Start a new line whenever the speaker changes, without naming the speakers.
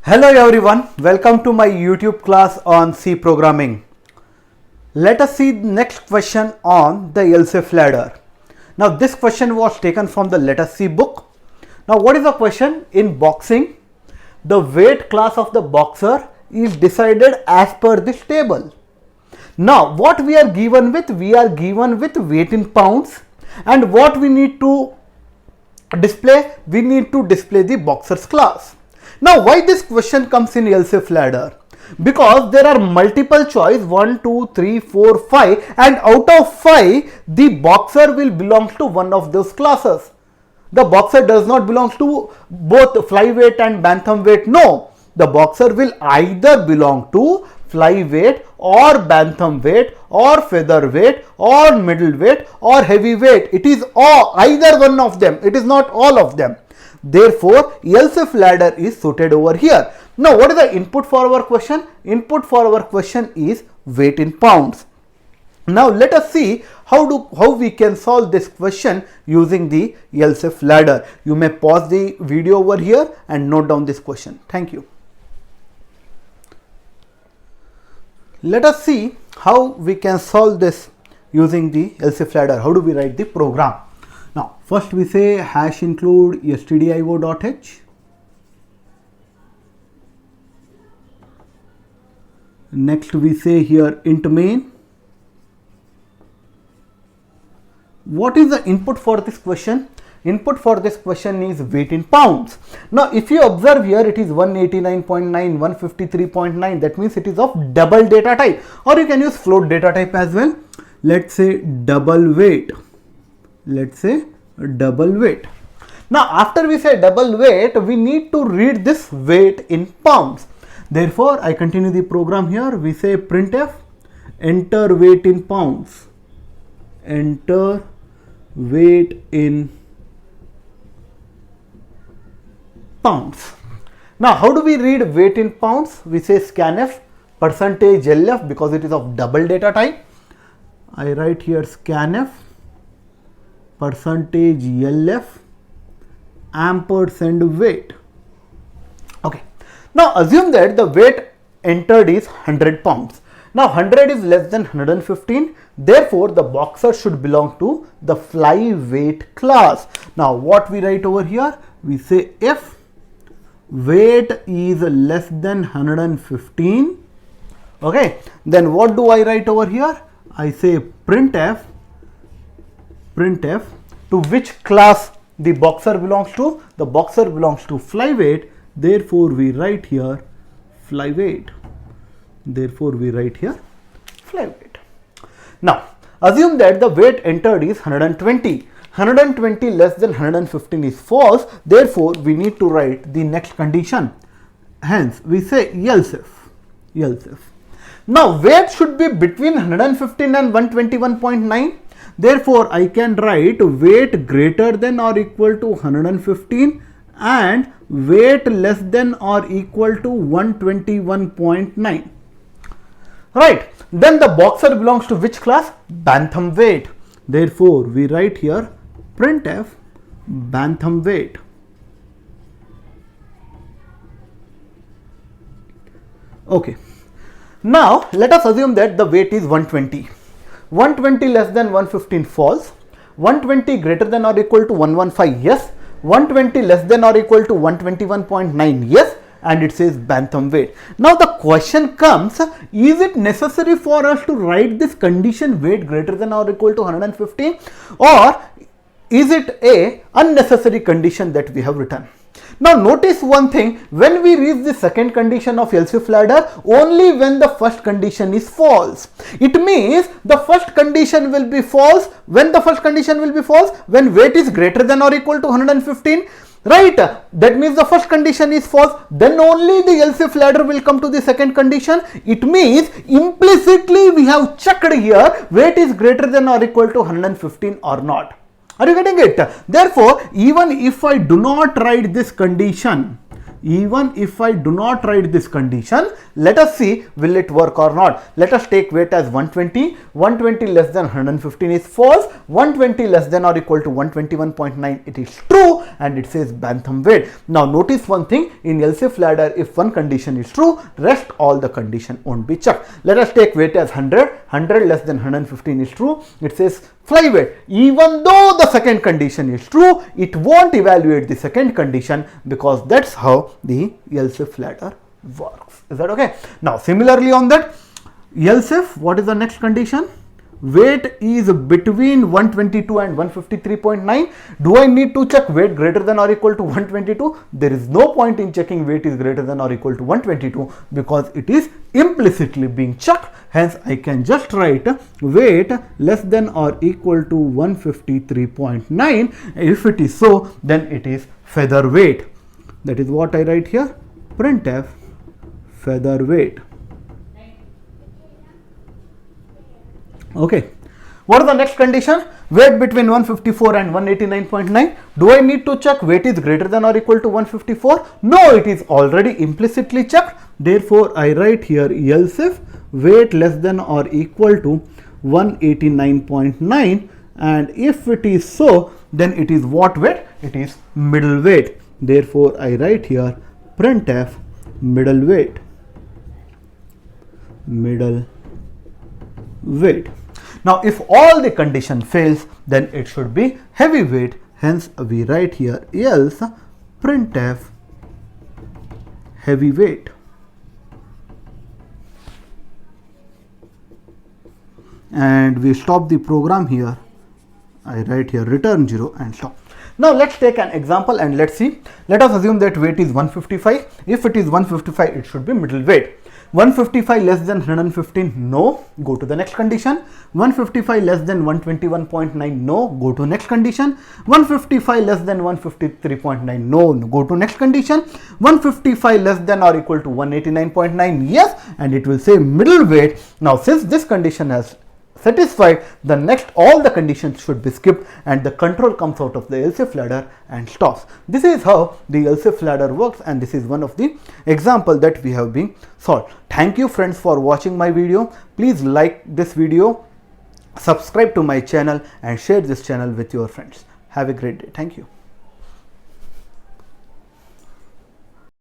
Hello everyone, welcome to my YouTube class on C programming. Let us see the next question on the ELSEF ladder. Now this question was taken from the Let Us See book. Now what is the question? In boxing, the weight class of the boxer is decided as per this table. Now what we are given with? We are given with weight in pounds, and what we need to display? We need to display the boxer's class. Now why this question comes in ELSEF ladder? Because there are multiple choice 1, 2, 3, 4, 5, and out of 5 the boxer will belong to one of those classes. The boxer does not belong to both flyweight and bantamweight. No, the boxer will either belong to flyweight or bantamweight or featherweight or middleweight or heavyweight. It is all either one of them. It is not all of them. Therefore, ELSEF ladder is suited over here. Now, what is the input for our question? Input for our question is weight in pounds. Now, let us see how we can solve this question using the ELSEF ladder. You may pause the video over here and note down this question. Thank you. Let us see how we can solve this using the ELSEF ladder. How do we write the program? Now, first we say hash include stdio.h. Next we say here int main. What is the input for this question? Input for this question is weight in pounds. Now, if you observe here, it is 189.9, 153.9. That means it is of double data type, or you can use float data type as well. Let's say double weight. Let's say double weight. Now, after we say double weight, we need to read this weight in pounds. Therefore, I continue the program here. We say printf, enter weight in pounds. Enter weight in pounds. Now, how do we read weight in pounds? We say scanf percentage %lf because it is of double data type. I write here scanf percentage %lf ampersand weight. Okay. Now assume that the weight entered is 100 pounds. Now 100 is less than 115. Therefore, the boxer should belong to the flyweight class. Now what we write over here? We say if weight is less than 115. Okay. Then what do I write over here? I say printf to which class the boxer belongs to. The boxer belongs to flyweight. Therefore, we write here flyweight. Therefore, we write here flyweight. Now, assume that the weight entered is 120. 120 less than 115 is false. Therefore, we need to write the next condition. Hence, we say ELSEF. Now, weight should be between 115 and 121.9. Therefore, I can write weight greater than or equal to 115 and weight less than or equal to 121.9. Right. Then the boxer belongs to which class? Bantamweight. Therefore, we write here printf bantamweight. Okay. Now, let us assume that the weight is 120. 120 less than 115 false. 120 greater than or equal to 115 yes. 120 less than or equal to 121.9 yes, and it says bantamweight. Now the question comes, is it necessary for us to write this condition weight greater than or equal to 115, or is it a unnecessary condition that we have written? Now notice one thing, when we reach the second condition of ELSEF ladder, only when the first condition is false. It means the first condition will be false. When the first condition will be false? When weight is greater than or equal to 115. Right? That means the first condition is false. Then only the ELSEF ladder will come to the second condition. It means implicitly we have checked here weight is greater than or equal to 115 or not. Are you getting it? Therefore, even if I do not write this condition, even if I do not write this condition, let us see will it work or not. Let us take weight as 120, 120 less than 115 is false, 120 less than or equal to 121.9 it is true, and it says Bantam weight. Now notice one thing, in LCF ladder if one condition is true, rest all the condition won't be checked. Let us take weight as 100, 100 less than 115 is true, it says fly weight. Even though the second condition is true, it won't evaluate the second condition because that's how the LCF ladder works. Is that okay? Now similarly on that LCF, what is the next condition? Weight is between 122 and 153.9. Do I need to check weight greater than or equal to 122? There is no point in checking weight is greater than or equal to 122 because it is implicitly being checked. Hence I can just write weight less than or equal to 153.9. If it is so, then it is feather weight. That is what I write here, printf feather weight. Okay, what is the next condition? Weight between 154 and 189.9. Do I need to check weight is greater than or equal to 154? No, it is already implicitly checked. Therefore, I write here LCF weight less than or equal to 189.9, and if it is so, then it is what weight? It is middle weight. Therefore, I write here printf middle weight. Middle weight. Now if all the condition fails, then it should be heavy weight. Hence we write here else printf heavy weight. And we stop the program here. I write here return 0 and stop. Now let's take an example and let's see. Let us assume that weight is 155. If it is 155, it should be middle weight. 155 less than 115, no, go to the next condition. 155 less than 121.9, no, go to next condition. 155 less than 153.9, no, go to next condition. 155 less than or equal to 189.9, yes, and it will say middle weight. Now since this condition has satisfied, the next all the conditions should be skipped and the control comes out of the LCF ladder and stops. This is how the LCF ladder works, and this is one of the example that we have been solved. Thank you friends for watching my video. Please like this video, subscribe to my channel and share this channel with your friends. Have a great day. Thank you.